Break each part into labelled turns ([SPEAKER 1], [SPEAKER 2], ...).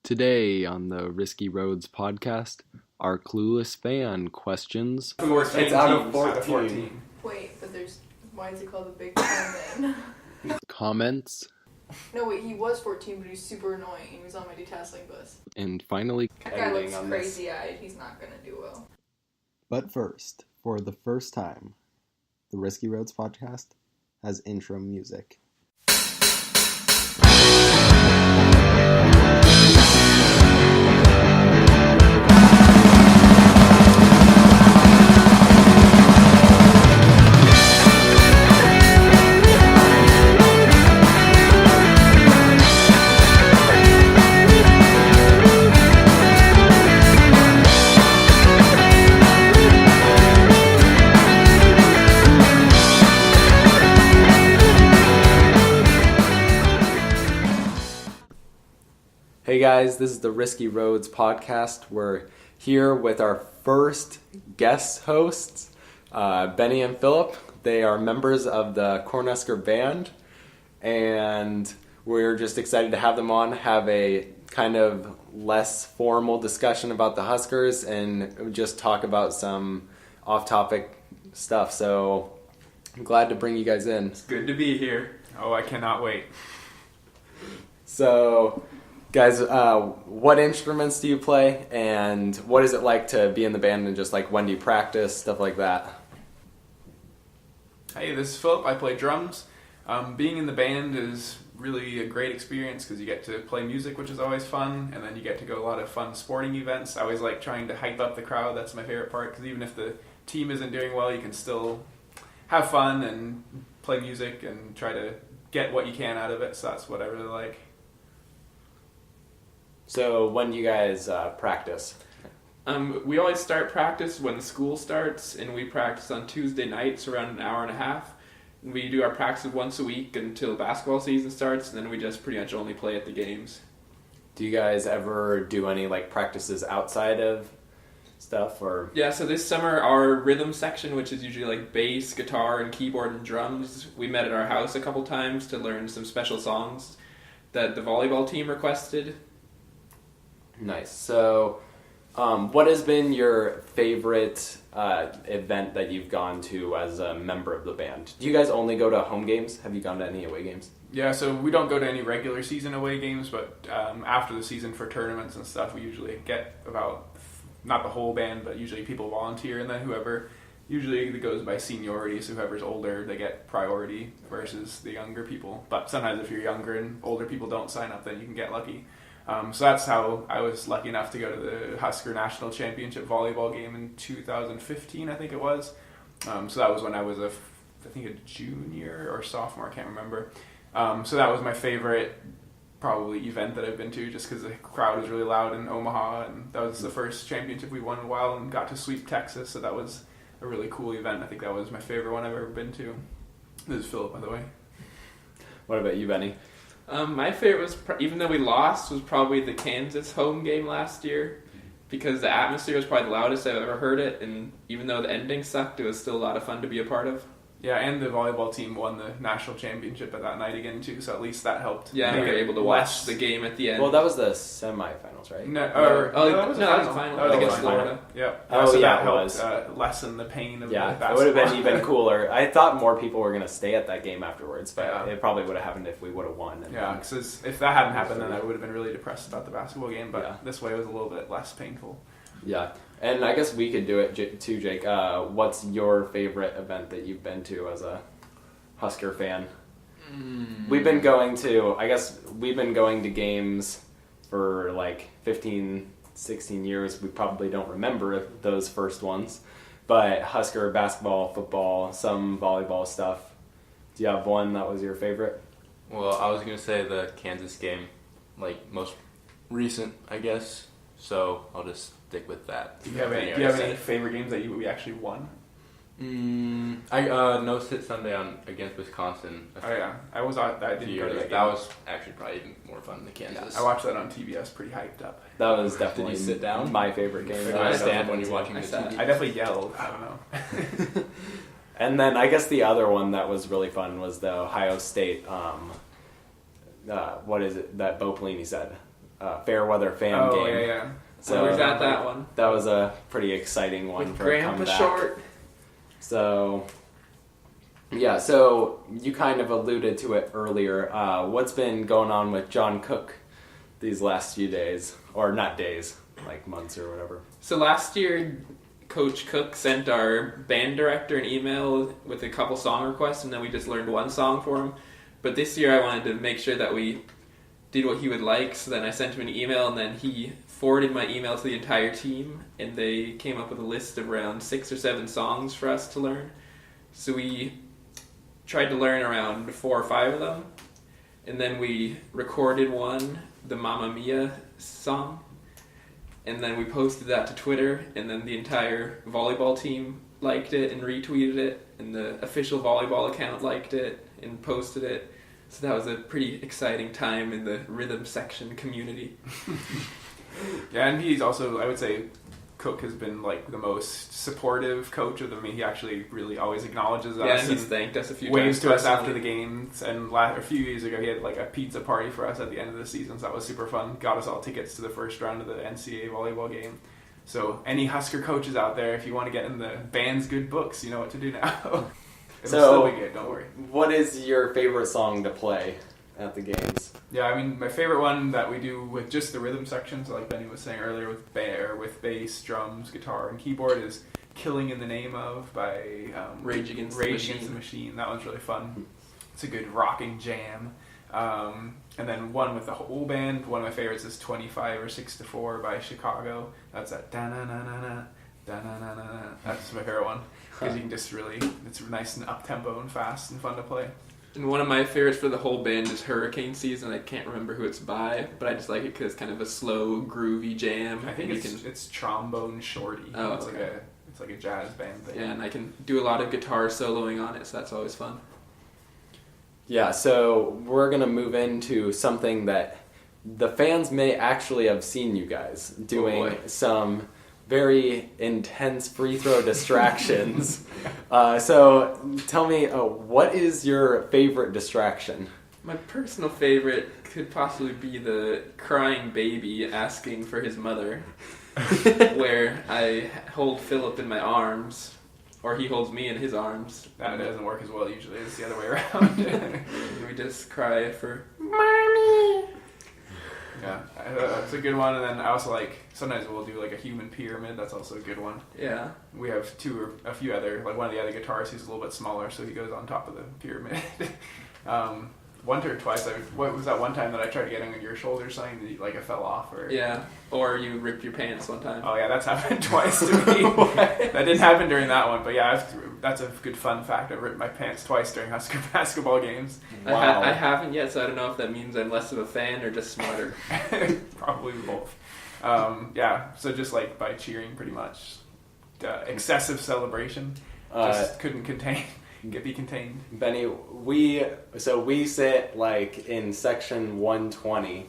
[SPEAKER 1] Today on the Risky Roads podcast, our clueless fan questions.
[SPEAKER 2] 14
[SPEAKER 3] It's out of
[SPEAKER 2] teams.
[SPEAKER 3] 14.
[SPEAKER 4] Wait, but why is it called the Big 10 then?
[SPEAKER 1] Comments,
[SPEAKER 4] No, wait, he was 14, but he's super annoying. He was on my detasseling bus.
[SPEAKER 1] and finally,
[SPEAKER 4] That guy looks crazy-eyed. He's not gonna do well.
[SPEAKER 5] But first, for the first time, the Risky Roads podcast has intro music.
[SPEAKER 3] Hey guys, this is the Risky Roads podcast. We're here with our first guest hosts, Benny and Philip. They are members of the Cornhusker band, and we're just excited to have them on, have a kind of less formal discussion about the Huskers, and just talk about some off-topic stuff. So I'm glad to bring you guys in.
[SPEAKER 2] It's good to be here. Oh, I cannot wait.
[SPEAKER 3] So, guys, what instruments do you play, and what is it like to be in the band, and just like when do you practice, stuff like that?
[SPEAKER 2] Hey, this is Philip. I play drums. Being in the band is really a great experience because you get to play music, which is always fun, and then you get to go to a lot of fun sporting events. I always like trying to hype up the crowd. That's my favorite part, because even if the team isn't doing well, you can still have fun and play music and try to get what you can out of it, so that's what I really like.
[SPEAKER 3] So, when do you guys practice?
[SPEAKER 6] We always start practice when school starts, and we practice on Tuesday nights around an hour and a half. We do our practice once a week until basketball season starts, and then we just pretty much only play at the games.
[SPEAKER 3] Do you guys ever do any like practices outside of stuff, or?
[SPEAKER 6] Yeah, so this summer our rhythm section, which is usually like bass, guitar, and keyboard and drums, we met at our house a couple times to learn some special songs that the volleyball team requested.
[SPEAKER 3] Nice. So, what has been your favorite event that you've gone to as a member of the band? Do you guys only go to home games? Have you gone to any away games?
[SPEAKER 2] Yeah, so we don't go to any regular season away games, but after the season for tournaments and stuff, we usually get about, not the whole band, but usually people volunteer, and then whoever, usually it goes by seniority, so whoever's older, they get priority versus the younger people. But sometimes if you're younger and older people don't sign up, then you can get lucky. So that's how I was lucky enough to go to the Husker National Championship volleyball game in 2015, I think it was. So that was when I was I think a junior or sophomore, I can't remember. So that was my favorite probably event that I've been to, just because the crowd was really loud in Omaha, and that was the first championship we won in a while, and got to sweep Texas, so that was a really cool event. I think that was my favorite one I've ever been to. This is Philip, by the way.
[SPEAKER 3] What about you, Benny?
[SPEAKER 6] My favorite was, even though we lost, was probably the Kansas home game last year, because the atmosphere was probably the loudest I've ever heard it, and even though the ending sucked, it was still a lot of fun to be a part of.
[SPEAKER 2] Yeah, and the volleyball team won the national championship at that night again too, so at least that helped.
[SPEAKER 6] Yeah, we were able to watch the game at the end.
[SPEAKER 3] Well, that was the semifinals, right?
[SPEAKER 2] No,
[SPEAKER 6] that was the final.
[SPEAKER 2] That was
[SPEAKER 6] against
[SPEAKER 2] the
[SPEAKER 6] Florida.
[SPEAKER 2] Yeah.
[SPEAKER 3] Oh,
[SPEAKER 2] so
[SPEAKER 3] yeah,
[SPEAKER 2] that
[SPEAKER 3] it
[SPEAKER 2] helped
[SPEAKER 3] was.
[SPEAKER 2] Lessen the pain of the
[SPEAKER 3] Yeah,
[SPEAKER 2] basketball.
[SPEAKER 3] it would have been even cooler. I thought more people were going to stay at that game afterwards, but
[SPEAKER 2] Yeah.
[SPEAKER 3] it probably would have happened if we would have won.
[SPEAKER 2] Yeah, because if that hadn't happened, then I would have been really depressed about the basketball game, but this way it was a little bit less painful.
[SPEAKER 3] Yeah, and I guess we could do it too, Jake. What's your favorite event that you've been to as a Husker fan? We've been going to games for like 15, 16 years. We probably don't remember those first ones, but Husker basketball, football, some volleyball stuff. Do you have one that was your favorite?
[SPEAKER 7] Well, I was going to say the Kansas game, like most recent, I guess, so I'll just stick with that.
[SPEAKER 2] Do you have any favorite games that we actually won?
[SPEAKER 7] No sit Sunday against Wisconsin.
[SPEAKER 2] Oh yeah, I didn't go to that game.
[SPEAKER 7] That was actually probably even more fun than Kansas.
[SPEAKER 2] Yeah, I watched that on TV. I was pretty hyped up.
[SPEAKER 3] That was definitely
[SPEAKER 7] Did you sit down?
[SPEAKER 3] my favorite game.
[SPEAKER 7] I stand when you're watching the TV.
[SPEAKER 2] I definitely yelled. I don't know.
[SPEAKER 3] And then I guess the other one that was really fun was the Ohio State. What is it that Bo Pelini said? Fairweather fan
[SPEAKER 2] Oh,
[SPEAKER 3] game.
[SPEAKER 2] yeah.
[SPEAKER 3] So
[SPEAKER 6] we was at that one.
[SPEAKER 3] that was a pretty exciting one
[SPEAKER 6] With
[SPEAKER 3] for a
[SPEAKER 6] Grandpa
[SPEAKER 3] comeback.
[SPEAKER 6] Short.
[SPEAKER 3] So, yeah, so you kind of alluded to it earlier. What's been going on with John Cook these last few days? Or not days, like months or whatever.
[SPEAKER 6] So last year, Coach Cook sent our band director an email with a couple song requests, and then we just learned one song for him. But this year I wanted to make sure that we did what he would like, so then I sent him an email, and then he forwarded my email to the entire team, and they came up with a list of around 6 or 7 songs for us to learn. So we tried to learn around 4 or 5 of them, and then we recorded one, the Mamma Mia song, and then we posted that to Twitter, and then the entire volleyball team liked it and retweeted it, and the official volleyball account liked it and posted it. So that was a pretty exciting time in the rhythm section community.
[SPEAKER 2] Yeah, and he's also, I would say, Cook has been like the most supportive coach of them. I mean, he actually really always acknowledges us.
[SPEAKER 6] Yeah, and he's
[SPEAKER 2] and
[SPEAKER 6] thanked us a few
[SPEAKER 2] waves
[SPEAKER 6] times.
[SPEAKER 2] to us after
[SPEAKER 6] personally.
[SPEAKER 2] the games. And a few years ago, he had like a pizza party for us at the end of the season. So that was super fun. Got us all tickets to the first round of the NCAA volleyball game. So any Husker coaches out there, if you want to get in the band's good books, you know what to do now. It'll still be good, don't worry.
[SPEAKER 3] What is your favorite song to play at the games?
[SPEAKER 2] Yeah, I mean, my favorite one that we do with just the rhythm sections, like Benny was saying earlier, with bass, drums, guitar, and keyboard, is "Killing in the Name of" by
[SPEAKER 6] Rage Against
[SPEAKER 2] the Machine. That one's really fun. It's a good rocking jam. And then one with the whole band. One of my favorites is 25 or 6 to 4 by Chicago. That's that da-na-na-na-na, da-na-na-na-na. That's my favorite one. Because you can just really, it's nice and up-tempo and fast and fun to play.
[SPEAKER 6] And one of my favorites for the whole band is Hurricane Season. I can't remember who it's by, but I just like it because it's kind of a slow, groovy jam.
[SPEAKER 2] I think it's Trombone Shorty.
[SPEAKER 6] Oh,
[SPEAKER 2] it's
[SPEAKER 6] okay.
[SPEAKER 2] It's like a jazz band thing.
[SPEAKER 6] Yeah, and I can do a lot of guitar soloing on it, so that's always fun.
[SPEAKER 3] Yeah, so we're going to move into something that the fans may actually have seen you guys doing some very intense free throw distractions. So tell me, what is your favorite distraction?
[SPEAKER 6] My personal favorite could possibly be the crying baby asking for his mother, where I hold Philip in my arms, or he holds me in his arms.
[SPEAKER 2] That doesn't work as well usually. It's the other way around.
[SPEAKER 6] And we just cry for Mommy.
[SPEAKER 2] Yeah, that's a good one. And then I also like, sometimes we'll do like a human pyramid. That's also a good one.
[SPEAKER 6] Yeah.
[SPEAKER 2] We have a few other, like one of the other guitarists who's a little bit smaller, so he goes on top of the pyramid. Once or twice, what was that one time that I tried getting on your shoulder something that like it fell off? Or
[SPEAKER 6] Yeah, or you ripped your pants one time.
[SPEAKER 2] Oh yeah, that's happened twice to me. That didn't happen during that one, but yeah, that's a good fun fact. I've ripped my pants twice during Husker basketball games.
[SPEAKER 3] Wow.
[SPEAKER 6] I haven't yet, so I don't know if that means I'm less of a fan or just smarter.
[SPEAKER 2] Probably both. Yeah, so just like by cheering pretty much. Excessive celebration. Just couldn't be contained.
[SPEAKER 3] Benny, we sit like in section 120,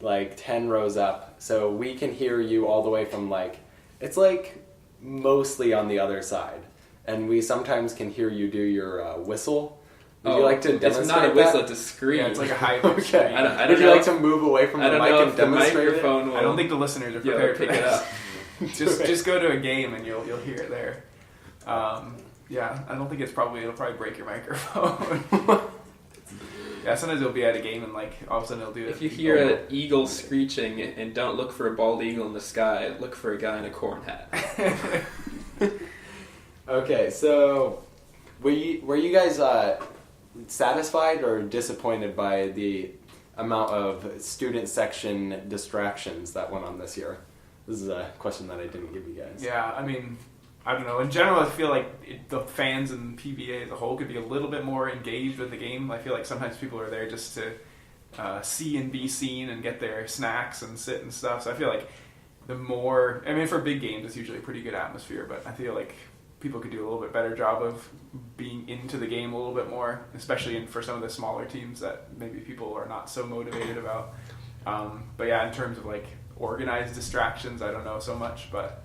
[SPEAKER 3] like 10 rows up, so we can hear you all the way from like, it's like mostly on the other side, and we sometimes can hear you do your whistle. Would you like to demonstrate
[SPEAKER 6] It's not a whistle,
[SPEAKER 3] that?
[SPEAKER 6] it's a scream.
[SPEAKER 2] Yeah, it's like a high pitch.
[SPEAKER 3] Okay.
[SPEAKER 6] I don't
[SPEAKER 3] Would you
[SPEAKER 6] know
[SPEAKER 3] like
[SPEAKER 6] if-
[SPEAKER 3] to move away from
[SPEAKER 6] I
[SPEAKER 3] the
[SPEAKER 6] don't
[SPEAKER 3] mic
[SPEAKER 6] know
[SPEAKER 3] and
[SPEAKER 6] if the
[SPEAKER 3] demonstrate it?
[SPEAKER 6] microphone will
[SPEAKER 2] I don't think the listeners are prepared for
[SPEAKER 6] pick it
[SPEAKER 2] this.
[SPEAKER 6] up.
[SPEAKER 2] just go to a game and you'll hear it there. Yeah, I don't think it'll probably break your microphone. Yeah, sometimes it'll be at a game and like all of a sudden it'll do it.
[SPEAKER 6] If you hear an eagle screeching and don't look for a bald eagle in the sky, look for a guy in a corn hat.
[SPEAKER 3] Okay, so were you guys satisfied or disappointed by the amount of student section distractions that went on this year? This is a question that I didn't give you guys.
[SPEAKER 2] Yeah, I mean, I don't know. In general, I feel like the fans and PBA as a whole could be a little bit more engaged with the game. I feel like sometimes people are there just to see and be seen and get their snacks and sit and stuff. So I feel like for big games, it's usually a pretty good atmosphere, but I feel like people could do a little bit better job of being into the game a little bit more, especially for some of the smaller teams that maybe people are not so motivated about. But yeah, in terms of like organized distractions, I don't know so much, but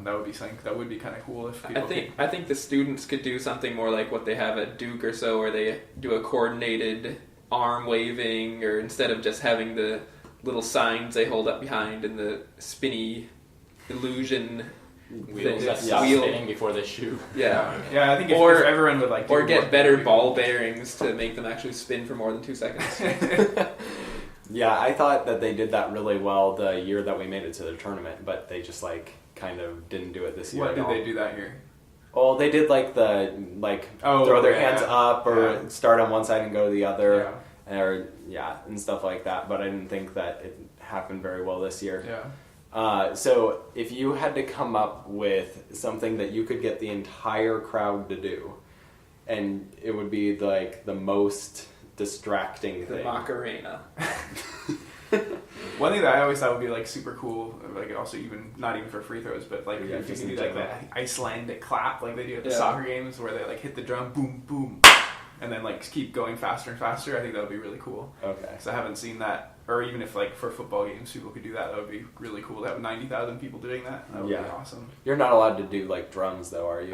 [SPEAKER 2] that would be something that would be kind of cool if people
[SPEAKER 6] I think the students could do something more like what they have at Duke or so, where they do a coordinated arm waving, or instead of just having the little signs they hold up behind and the spinny illusion
[SPEAKER 7] Wheels that
[SPEAKER 6] Yeah.
[SPEAKER 7] wheel spinning before they shoot.
[SPEAKER 6] Yeah.
[SPEAKER 2] Yeah, I think if everyone would like to
[SPEAKER 6] Or get better ball bearings to make them actually spin for more than 2 seconds.
[SPEAKER 3] Yeah, I thought that they did that really well the year that we made it to the tournament, but they just like kind of didn't do it this year.
[SPEAKER 2] What
[SPEAKER 3] at
[SPEAKER 2] did
[SPEAKER 3] all.
[SPEAKER 2] they do that year?
[SPEAKER 3] Oh, they did like the throw their hands up or start on one side and go to the other, and stuff like that. But I didn't think that it happened very well this year.
[SPEAKER 2] Yeah.
[SPEAKER 3] So if you had to come up with something that you could get the entire crowd to do, and it would be like the most distracting
[SPEAKER 6] The
[SPEAKER 3] thing.
[SPEAKER 6] Macarena.
[SPEAKER 2] One thing that I always thought would be like super cool, like also even not even for free throws, but like
[SPEAKER 3] Yeah,
[SPEAKER 2] if you
[SPEAKER 3] just
[SPEAKER 2] can
[SPEAKER 3] in
[SPEAKER 2] do like
[SPEAKER 3] general.
[SPEAKER 2] the Icelandic clap, like they do at the
[SPEAKER 6] Yeah.
[SPEAKER 2] soccer games, where they like hit the drum, boom, boom, and then like keep going faster and faster. I think that would be really cool.
[SPEAKER 3] Okay.
[SPEAKER 2] Because I haven't seen that, or even if like for football games people could do that, that would be really cool to have 90,000 people doing that. That would be
[SPEAKER 3] Yeah.
[SPEAKER 2] awesome.
[SPEAKER 3] You're not allowed to do like drums though, are you?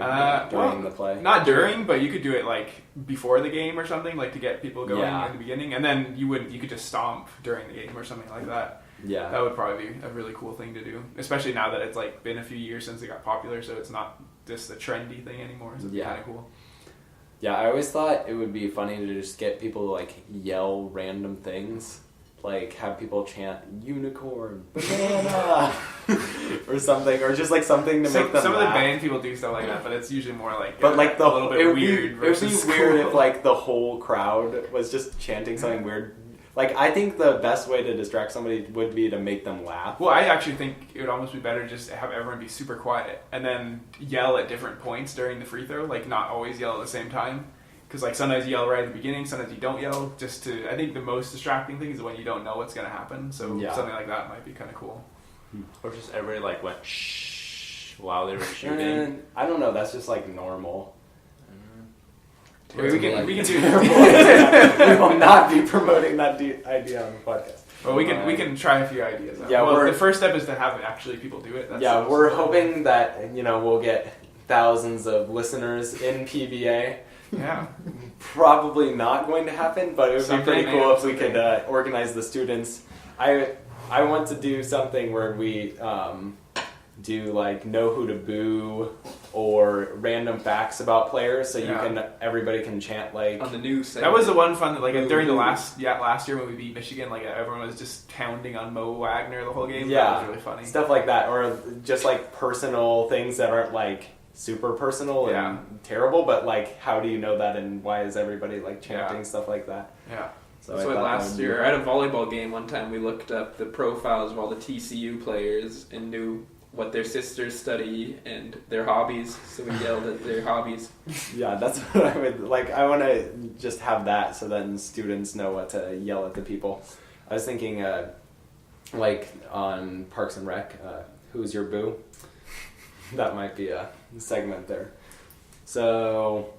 [SPEAKER 3] During the play?
[SPEAKER 2] Not during, but you could do it like before the game or something, like to get people going
[SPEAKER 3] Yeah.
[SPEAKER 2] in the beginning, and then you could just stomp during the game or something like that.
[SPEAKER 3] Yeah.
[SPEAKER 2] That would probably be a really cool thing to do, especially now that it's like been a few years since it got popular, so it's not just a trendy thing anymore. So it'd be
[SPEAKER 3] Yeah.
[SPEAKER 2] kind of cool.
[SPEAKER 3] Yeah, I always thought it would be funny to just get people to like yell random things. Like have people chant unicorn, banana, or something, or just like something to make them
[SPEAKER 2] Some of
[SPEAKER 3] laugh.
[SPEAKER 2] the band people do stuff like that, but it's usually more like
[SPEAKER 3] But like
[SPEAKER 2] a little bit
[SPEAKER 3] it would
[SPEAKER 2] weird
[SPEAKER 3] be, it would
[SPEAKER 2] versus
[SPEAKER 3] be weird
[SPEAKER 2] cool.
[SPEAKER 3] if like the whole crowd was just chanting something weird. Like I think the best way to distract somebody would be to make them laugh.
[SPEAKER 2] Well, I actually think it would almost be better just to have everyone be super quiet and then yell at different points during the free throw, like not always yell at the same time. Because like sometimes you yell right at the beginning, sometimes you don't yell. I think the most distracting thing is when you don't know what's going to happen. So
[SPEAKER 3] Yeah.
[SPEAKER 2] something like that might be kind of cool.
[SPEAKER 7] Or just everybody like went shh while they were shooting.
[SPEAKER 3] And I don't know. That's just like normal.
[SPEAKER 2] We can do.
[SPEAKER 3] We will not be promoting that idea on the podcast.
[SPEAKER 2] Well, we can try a few ideas.
[SPEAKER 3] Yeah,
[SPEAKER 2] well, the first step is to have actually people do it.
[SPEAKER 3] We're hoping that we'll get thousands of listeners in PBA.
[SPEAKER 2] Yeah.
[SPEAKER 3] Probably not going to happen, but it would be pretty cool if we could organize the students. I want to do something where we do like know who to boo or random facts about players, so everybody can chant like
[SPEAKER 6] On the news
[SPEAKER 2] That was the one fun like during the last year when we beat Michigan, like everyone was just pounding on Mo Wagner the whole game.
[SPEAKER 3] Yeah,
[SPEAKER 2] That was really funny.
[SPEAKER 3] stuff like that, or just like personal things that aren't like super personal and terrible, but like how do you know that and why is everybody like chanting stuff like that?
[SPEAKER 2] Yeah.
[SPEAKER 6] That's why last year at a volleyball game one time we looked up the profiles of all the TCU players and knew what their sisters study and their hobbies, so we yelled at their hobbies.
[SPEAKER 3] Yeah, that's what I would like. I want to just have that so then students know what to yell at the people. I was thinking like on Parks and Rec, who's your boo? That might be a segment there. So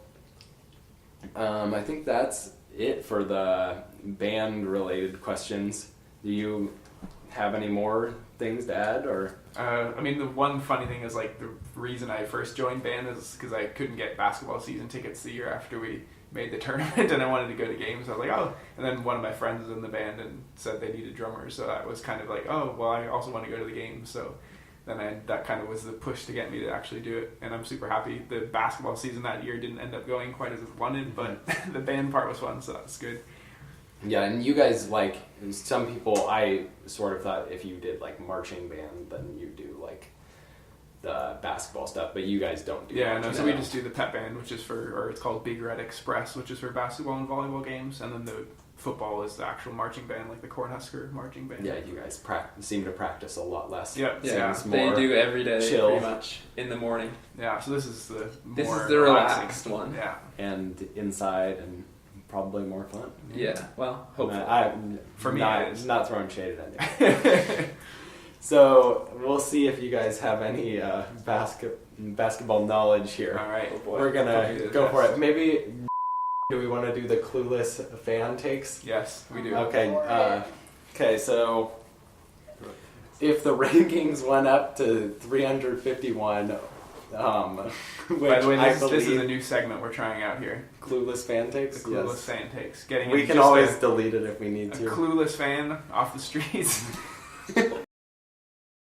[SPEAKER 3] I think that's it for the band related questions. Do you have any more things to add, or
[SPEAKER 2] I mean, the one funny thing is like the reason I first joined band is because I couldn't get basketball season tickets the year after we made the tournament, and I wanted to go to games. I was like, oh, and then one of my friends was in the band and said they needed drummers, so that was kind of like, oh, well, I also want to go to the games. So then that kind of was the push to get me to actually do it, and I'm super happy. The basketball season that year didn't end up going quite as wanted, but the band part was fun, so that's good.
[SPEAKER 3] yeah, and you guys like some people. I sort of thought if you did like marching band, then you do like the basketball stuff, but you guys don't do.
[SPEAKER 2] Yeah, no,
[SPEAKER 3] marching
[SPEAKER 2] so we
[SPEAKER 3] band.
[SPEAKER 2] just do the pep band, which is or it's called Big Red Express, which is for basketball and volleyball games, and then the football is the actual marching band, like the Cornhusker marching band.
[SPEAKER 3] Yeah, you guys seem to practice a lot less.
[SPEAKER 2] Yep.
[SPEAKER 6] Yeah,
[SPEAKER 3] Seems
[SPEAKER 6] they
[SPEAKER 3] more
[SPEAKER 6] do every day
[SPEAKER 3] chill.
[SPEAKER 6] pretty much in the morning.
[SPEAKER 2] Yeah, so this is the
[SPEAKER 6] This
[SPEAKER 2] more
[SPEAKER 6] is the
[SPEAKER 2] relaxing.
[SPEAKER 6] relaxed one.
[SPEAKER 2] Yeah.
[SPEAKER 3] and inside and probably more fun.
[SPEAKER 6] Yeah, well, hopefully.
[SPEAKER 2] For me,
[SPEAKER 3] not,
[SPEAKER 2] it is.
[SPEAKER 3] not throwing shade at you. So we'll see if you guys have any basketball knowledge here.
[SPEAKER 2] All right.
[SPEAKER 6] Oh boy.
[SPEAKER 3] We're gonna
[SPEAKER 2] Probably
[SPEAKER 3] go
[SPEAKER 2] the
[SPEAKER 3] for
[SPEAKER 2] best.
[SPEAKER 3] it. Maybe do we want to do the clueless fan takes?
[SPEAKER 2] Yes, we do.
[SPEAKER 3] Okay. Okay. So if the rankings went up to 351, Which
[SPEAKER 2] By the way,
[SPEAKER 3] I
[SPEAKER 2] this is
[SPEAKER 3] believe
[SPEAKER 2] a new segment we're trying out here.
[SPEAKER 3] clueless fan takes.
[SPEAKER 2] The clueless
[SPEAKER 3] Yes.
[SPEAKER 2] fan takes. Getting
[SPEAKER 3] We
[SPEAKER 2] in
[SPEAKER 3] can
[SPEAKER 2] just
[SPEAKER 3] always delete it if we need
[SPEAKER 2] a
[SPEAKER 3] to.
[SPEAKER 2] clueless fan off the streets.